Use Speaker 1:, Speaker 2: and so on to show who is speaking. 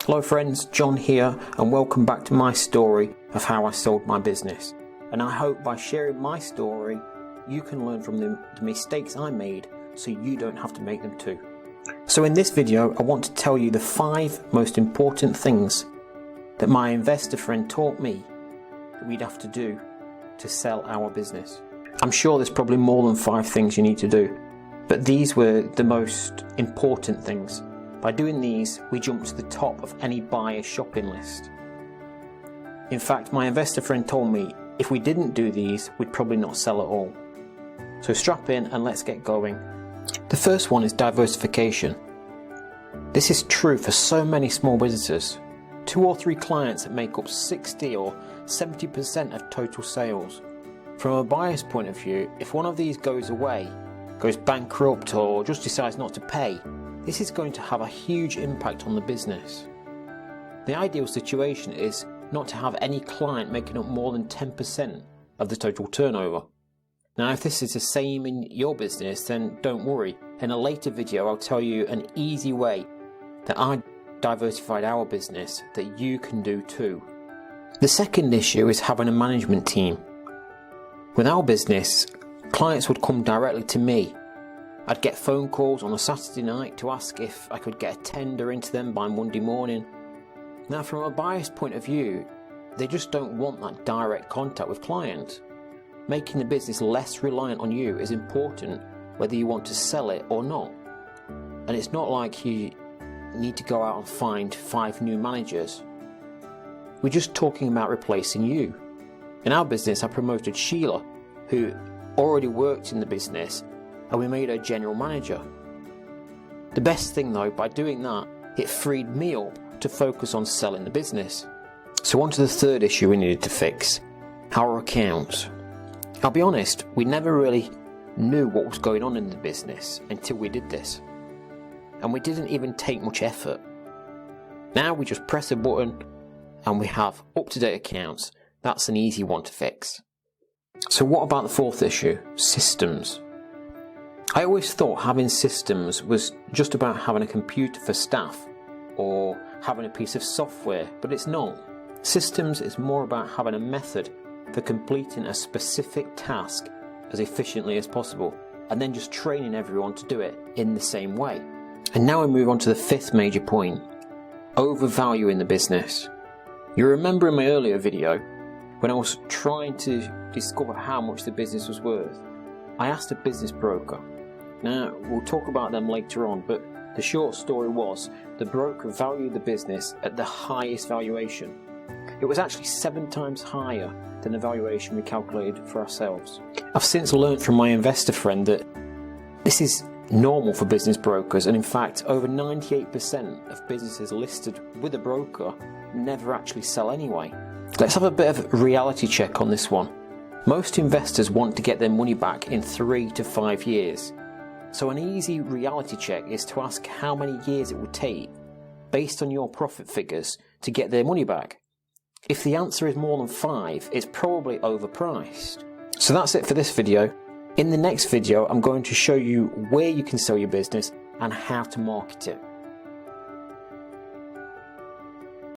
Speaker 1: Hello friends, John here, and welcome back to my story of how I sold my business. And I hope by sharing my story, you can learn from the mistakes I made so you don't have to make them too. So in this video, I want to tell you the 5 most important things that my investor friend taught me that we'd have to do to sell our business. I'm sure there's probably more than 5 things you need to do, but these were the most important things. By doing these, we jump to the top of any buyer's shopping list. In fact, my investor friend told me if we didn't do these, we'd probably not sell at all. So strap in and let's get going. The first one is diversification. This is true for so many small businesses. 2 or 3 clients that make up 60 or 70% of total sales. From a buyer's point of view, if one of these goes away, goes bankrupt or just decides not to pay, this is going to have a huge impact on the business. The ideal situation is not to have any client making up more than 10% of the total turnover. Now, if this is the same in your business, then don't worry. In a later video, I'll tell you an easy way that I diversified our business that you can do too. The second issue is having a management team. With our business, clients would come directly to me. I'd get phone calls on a Saturday night to ask if I could get a tender into them by Monday morning. Now, from a buyer's point of view, they just don't want that direct contact with clients. Making the business less reliant on you is important whether you want to sell it or not. And it's not like you need to go out and find 5 new managers. We're just talking about replacing you. In our business, I promoted Sheila, who already worked in the business, and we made her general manager. The best thing though, by doing that, it freed me up to focus on selling the business. So on to the third issue we needed to fix, our accounts. I'll be honest, we never really knew what was going on in the business until we did this. And we didn't even take much effort. Now we just press a button and we have up-to-date accounts. That's an easy one to fix. So what about the fourth issue, systems? I always thought having systems was just about having a computer for staff or having a piece of software, but it's not. Systems is more about having a method for completing a specific task as efficiently as possible, and then just training everyone to do it in the same way. And now we move on to the 5th major point, overvaluing the business. You remember in my earlier video, when I was trying to discover how much the business was worth, I asked a business broker. Now, we'll talk about them later on, but the short story was the broker valued the business at the highest valuation. It was actually 7 times higher than the valuation we calculated for ourselves. I've since learned from my investor friend that this is normal for business brokers, and in fact, over 98% of businesses listed with a broker never actually sell anyway. Let's have a bit of a reality check on this one. Most investors want to get their money back in 3 to 5 years. So an easy reality check is to ask how many years it would take, based on your profit figures, to get their money back. If the answer is more than 5, it's probably overpriced. So that's it for this video. In the next video, I'm going to show you where you can sell your business and how to market it.